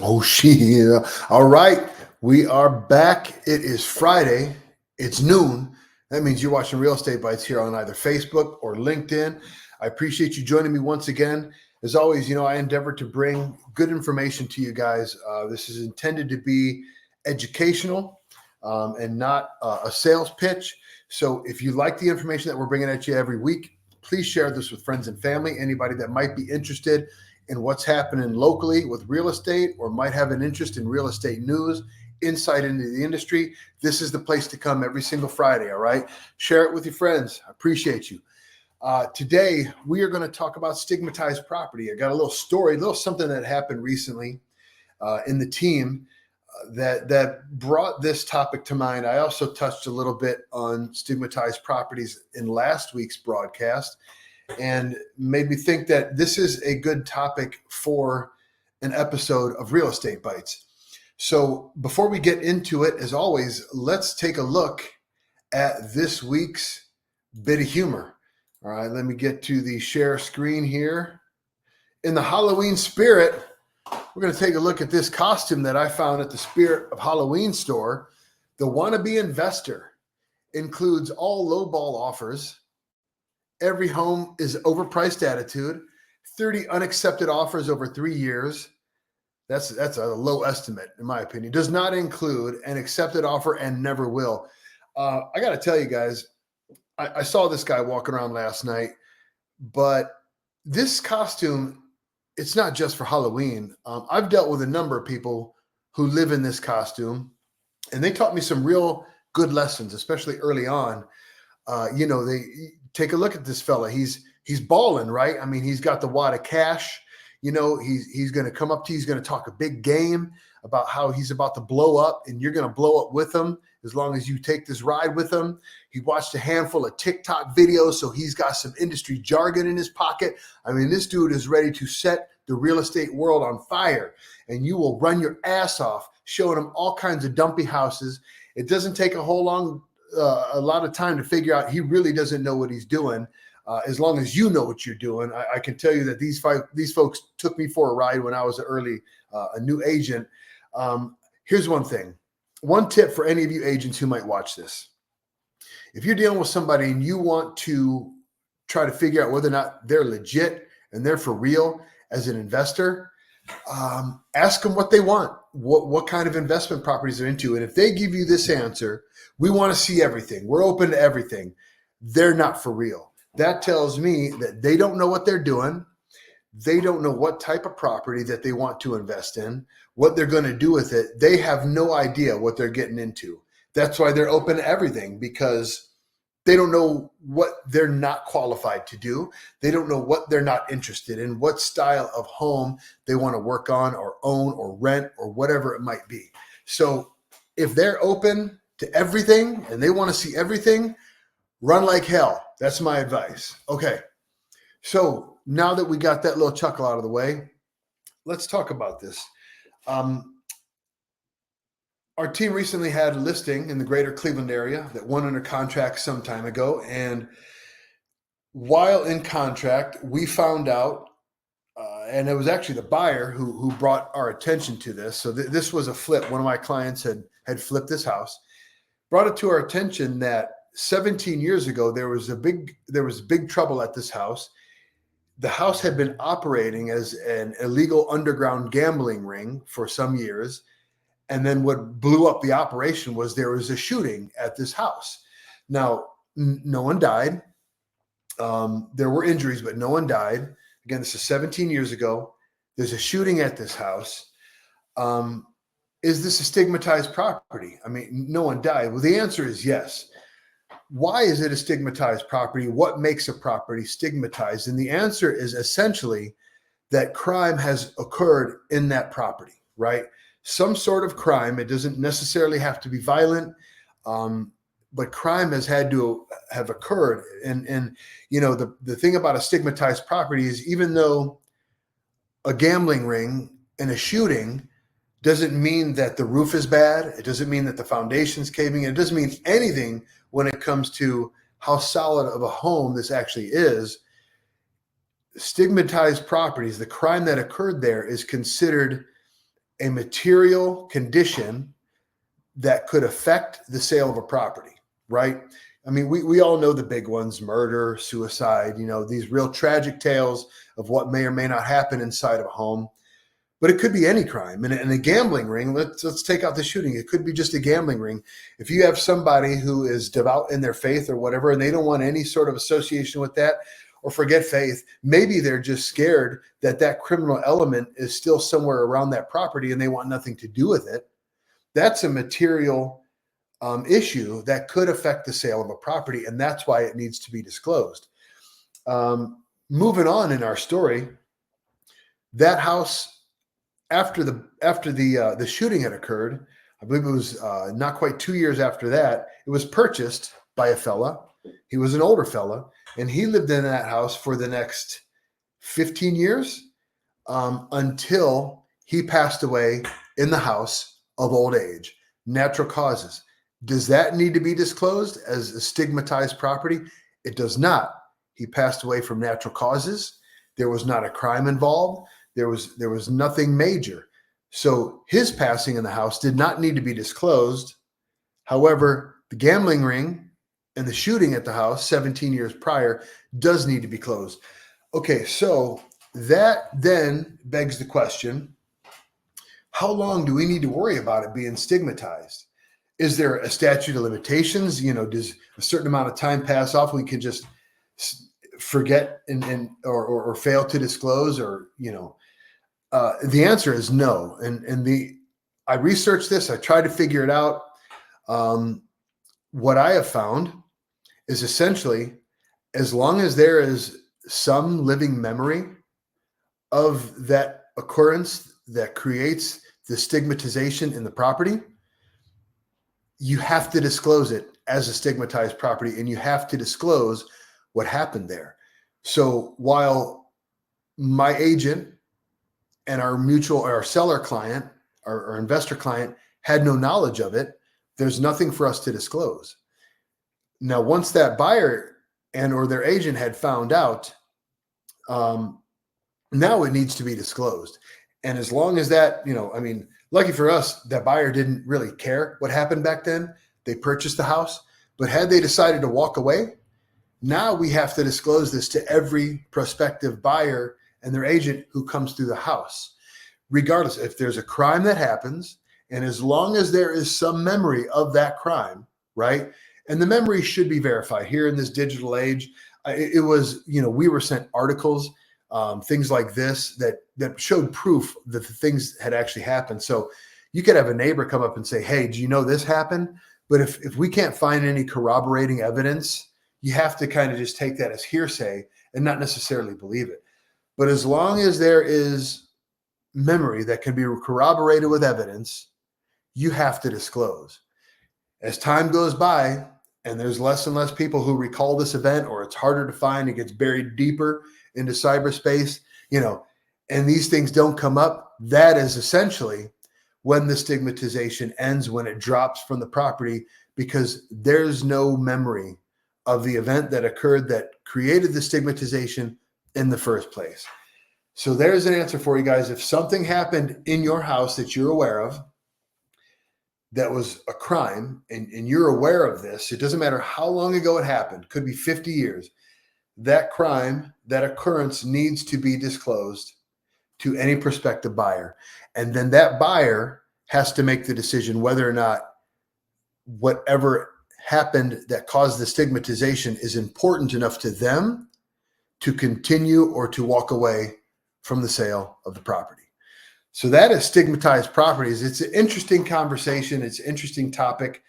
Oh, shit. All right. We are back. It is Friday. It's noon. That means you're watching Real Estate Bites here on either Facebook or LinkedIn. I appreciate you joining me once again. As always, I endeavor to bring good information to you guys. This is intended to be educational and not a sales pitch. So if you like the information that we're bringing at you every week, please share this with friends and family, anybody that might be interested in what's happening locally with real estate or might have an interest in real estate news, insight into the industry. This is the place to come every single Friday, all right? Share it with your friends. I appreciate you. Today, we are going to talk about stigmatized property. I got a little story, a little something that happened recently in the team that brought this topic to mind. I also touched a little bit on stigmatized properties in last week's broadcast, and made me think that this is a good topic for an episode of Real Estate Bites. So before we get into it, as always, let's take a look at this week's bit of humor. All right, let me get to the share screen here. In the Halloween spirit, we're going to take a look at this costume that I found at the Spirit of Halloween store. The Wannabe Investor includes all lowball offers. Every home is overpriced attitude. 30 unaccepted offers over 3 years. That's a low estimate, in my opinion. Does not include an accepted offer and never will. I got to tell you guys, I saw this guy walking around last night, but this costume, it's not just for Halloween. I've dealt with a number of people who live in this costume, and they taught me some real good lessons, especially early on. They take a look at this fella. He's balling, right? I mean, he's got the wad of cash. He's going to come up to you. He's going to talk a big game about how he's about to blow up, and you're going to blow up with him as long as you take this ride with him. He watched a handful of TikTok videos, so he's got some industry jargon in his pocket. I mean, this dude is ready to set the real estate world on fire, and you will run your ass off showing him all kinds of dumpy houses. It doesn't take a lot of time to figure out he really doesn't know what he's doing. As long as you know what you're doing, I can tell you that these folks took me for a ride when I was a new agent. Here's one thing. One tip for any of you agents who might watch this. If you're dealing with somebody and you want to try to figure out whether or not they're legit and they're for real as an investor, ask them what they want, what kind of investment properties they're into. And if they give you this answer, we want to see everything, we're open to everything, they're not for real. That tells me that they don't know what they're doing. They don't know what type of property that they want to invest in, what they're going to do with it. They have no idea what they're getting into. That's why they're open to everything, because they don't know what they're not qualified to do. They don't know what they're not interested in, what style of home they want to work on or own or rent or whatever it might be. So if they're open to everything and they want to see everything, run like hell. That's my advice. Okay. So now that we got that little chuckle out of the way, let's talk about this. Our team recently had a listing in the greater Cleveland area that went under contract some time ago. And while in contract, we found out, and it was actually the buyer who brought our attention to this. So this was a flip. One of my clients had flipped this house, brought it to our attention that 17 years ago, there was big trouble at this house. The house had been operating as an illegal underground gambling ring for some years. And then what blew up the operation was there was a shooting at this house. Now, no one died. There were injuries, but no one died. Again, this is 17 years ago. There's a shooting at this house. Is this a stigmatized property? I mean, no one died. Well, the answer is yes. Why is it a stigmatized property? What makes a property stigmatized? And the answer is essentially that crime has occurred in that property, right? Some sort of crime. It doesn't necessarily have to be violent, but crime has had to have occurred. And the thing about a stigmatized property is, even though a gambling ring and a shooting doesn't mean that the roof is bad. It doesn't mean that the foundation's caving in. It doesn't mean anything when it comes to how solid of a home this actually is. Stigmatized properties, the crime that occurred there is considered a material condition that could affect the sale of a property, right? I mean, we all know the big ones: murder, suicide, these real tragic tales of what may or may not happen inside of a home. But it could be any crime. And a gambling ring, let's take out the shooting. It could be just a gambling ring. If you have somebody who is devout in their faith or whatever, and they don't want any sort of association with that, or forget faith, maybe they're just scared that that criminal element is still somewhere around that property and they want nothing to do with it. That's a material issue that could affect the sale of a property, and that's why it needs to be disclosed. Moving on in our story, that house, after the shooting had occurred, I believe it was not quite 2 years after that, it was purchased by a fella. He was an older fella, and he lived in that house for the next 15 years until he passed away in the house of old age, natural causes. Does that need to be disclosed as a stigmatized property? It does not. He passed away from natural causes. There was not a crime involved. There was nothing major. So his passing in the house did not need to be disclosed. However, the gambling ring and the shooting at the house 17 years prior does need to be closed. Okay, so that then begs the question, how long do we need to worry about it being stigmatized? Is there a statute of limitations? Does a certain amount of time pass off? We can just forget or fail to disclose, or the answer is no. I researched this. I tried to figure it out. What I have found is essentially, as long as there is some living memory of that occurrence that creates the stigmatization in the property, you have to disclose it as a stigmatized property, and you have to disclose what happened there. So while my agent and our seller client, our investor client, had no knowledge of it, there's nothing for us to disclose. Now, once that buyer and or their agent had found out, now it needs to be disclosed. And as long as that, lucky for us, that buyer didn't really care what happened back then. They purchased the house, but had they decided to walk away, now we have to disclose this to every prospective buyer and their agent who comes through the house, regardless if there's a crime that happens. And as long as there is some memory of that crime, right? And the memory should be verified here in this digital age. It was, we were sent articles, things like this that showed proof that the things had actually happened. So you could have a neighbor come up and say, hey, do you know this happened? But if we can't find any corroborating evidence, you have to kind of just take that as hearsay and not necessarily believe it. But as long as there is memory that can be corroborated with evidence, you have to disclose. As time goes by and there's less and less people who recall this event, or it's harder to find, it gets buried deeper into cyberspace, and these things don't come up, that is essentially when the stigmatization ends, when it drops from the property, because there's no memory of the event that occurred that created the stigmatization in the first place. So there's an answer for you guys. If something happened in your house that you're aware of that was a crime, and you're aware of this, it doesn't matter how long ago it happened, could be 50 years, that crime, that occurrence needs to be disclosed to any prospective buyer. And then that buyer has to make the decision whether or not whatever happened that caused the stigmatization is important enough to them to continue or to walk away from the sale of the property. So that is stigmatized properties. It's an interesting conversation. It's an interesting topic.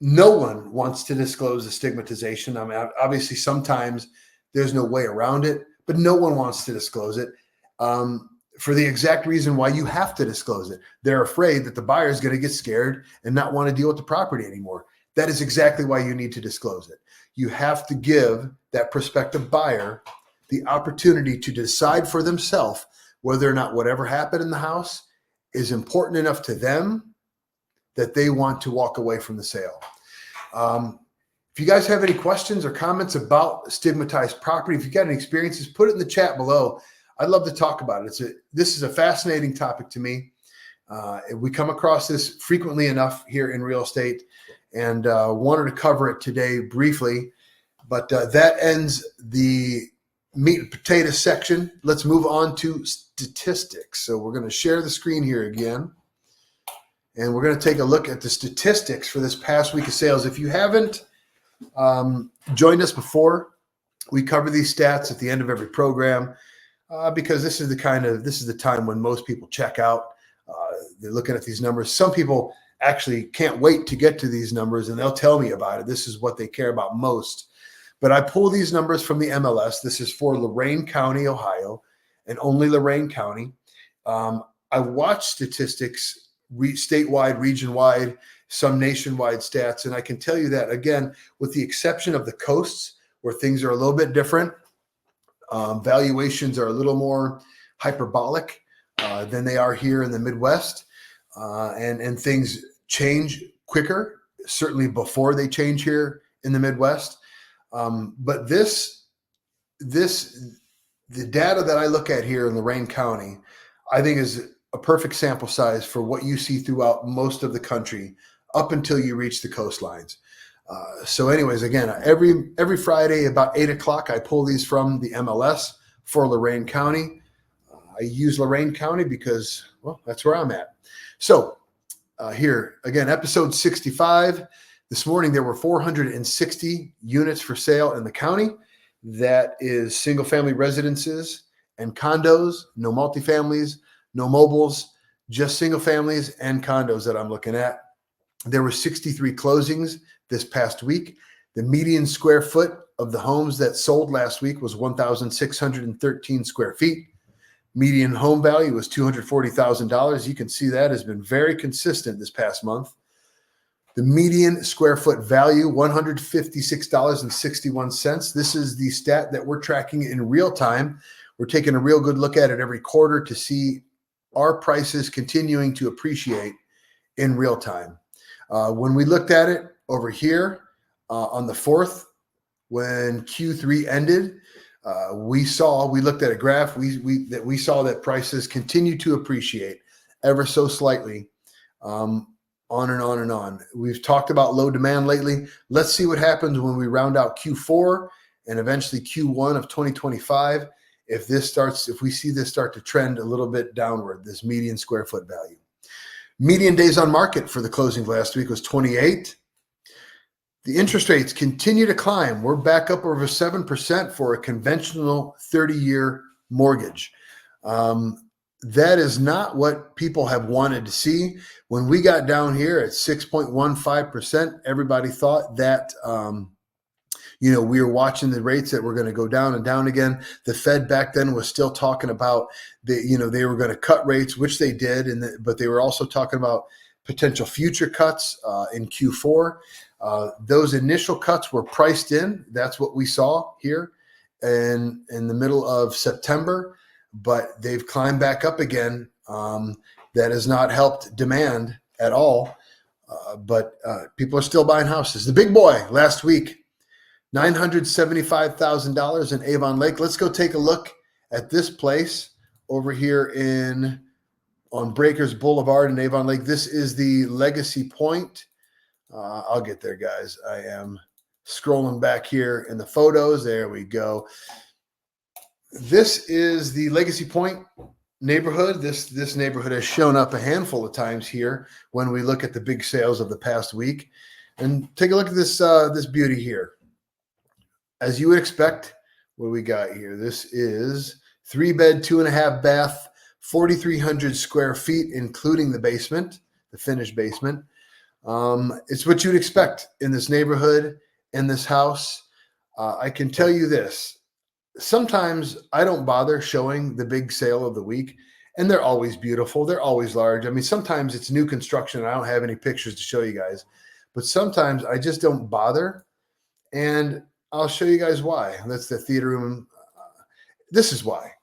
No one wants to disclose the stigmatization. I mean, obviously, sometimes there's no way around it, but no one wants to disclose it for the exact reason why you have to disclose it. They're afraid that the buyer is going to get scared and not want to deal with the property anymore. That is exactly why you need to disclose it. You have to give that prospective buyer the opportunity to decide for themselves whether or not whatever happened in the house is important enough to them that they want to walk away from the sale. If you guys have any questions or comments about stigmatized property, if you've got any experiences, put it in the chat below. I'd love to talk about it. This is a fascinating topic to me. We come across this frequently enough here in real estate, and wanted to cover it today briefly. But that ends the meat and potato section. Let's move on to statistics. So we're going to share the screen here again, and we're going to take a look at the statistics for this past week of sales. If you haven't joined us before, we cover these stats at the end of every program because this is the time when most people check out. They're looking at these numbers. Some people actually can't wait to get to these numbers, and they'll tell me about it. This is what they care about most. But I pull these numbers from the MLS. This is for Lorain County, Ohio, and only Lorain County. I watch statistics statewide, region-wide, some nationwide stats, and I can tell you that, again, with the exception of the coasts where things are a little bit different, valuations are a little more hyperbolic than they are here in the Midwest, and things change quicker, certainly before they change here in the Midwest. But the data that I look at here in Lorain County, I think is a perfect sample size for what you see throughout most of the country up until you reach the coastlines. So anyways, again, every Friday about 8 o'clock, I pull these from the MLS for Lorain County. I use Lorain County because, well, that's where I'm at. So here, again, episode 65. This morning, there were 460 units for sale in the county. That is single-family residences and condos, no multifamilies, no mobiles, just single families and condos that I'm looking at. There were 63 closings this past week. The median square foot of the homes that sold last week was 1,613 square feet. Median home value was $240,000. You can see that has been very consistent this past month. The median square foot value, $156.61. This is the stat that we're tracking in real time. We're taking a real good look at it every quarter to see our prices continuing to appreciate in real time. When we looked at it over here on the 4th, when Q3 ended, we looked at a graph. We saw that prices continue to appreciate ever so slightly. On and on and on. We've talked about low demand lately. Let's see what happens when we round out Q4 and eventually Q1 of 2025. If we see this start to trend a little bit downward, this median square foot value. Median days on market for the closing last week was 28. The interest rates continue to climb. We're back up over 7% for a conventional 30-year mortgage. That is not what people have wanted to see. When we got down here at 6.15%, everybody thought that, we were watching the rates that were going to go down and down again. The Fed back then was still talking about they were going to cut rates, which they did, but they were also talking about potential future cuts in Q4. Those initial cuts were priced in. That's what we saw here in the middle of September. But they've climbed back up again. That has not helped demand at all. But people are still buying houses. The big boy last week, $975,000 in Avon Lake. Let's go take a look at this place over here on Breakers Boulevard in Avon Lake. This is the Legacy Point. I'll get there, guys. I am scrolling back here in the photos. There we go. This is the Legacy Point neighborhood. This neighborhood has shown up a handful of times here when we look at the big sales of the past week. And take a look at this beauty here. As you would expect, what do we got here? This is 3-bed, 2.5 bath, 4,300 square feet, including the basement, the finished basement. It's what you'd expect in this neighborhood, in this house. I can tell you this. Sometimes I don't bother showing the big sale of the week, and they're always beautiful. They're always large. I mean, sometimes it's new construction. And I don't have any pictures to show you guys, but sometimes I just don't bother, and I'll show you guys why. That's the theater room. This is why,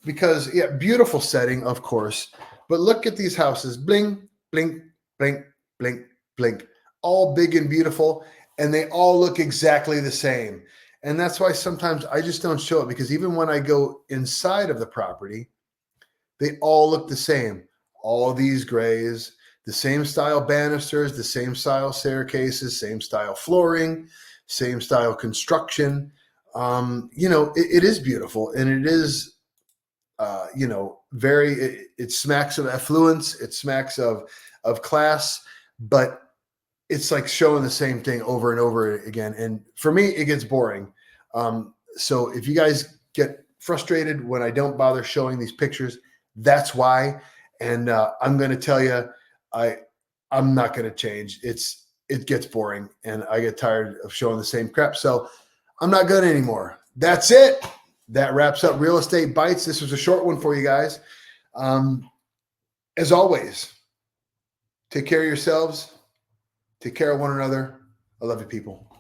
because beautiful setting, of course, but look at these houses. Bling, blink, blink, blink, blink, all big and beautiful, and they all look exactly the same. And that's why sometimes I just don't show it, because even when I go inside of the property, they all look the same. All these grays, the same style banisters, the same style staircases, same style flooring, same style construction. It is beautiful, and it is, very. It smacks of affluence. It smacks of class, but it's like showing the same thing over and over again. And for me, it gets boring. So if you guys get frustrated when I don't bother showing these pictures, that's why. And I'm going to tell you, I'm not going to change. It gets boring, and I get tired of showing the same crap. So I'm not good anymore. That's it. That wraps up Real Estate Bites. This was a short one for you guys. As always, take care of yourselves. Take care of one another. I love you, people.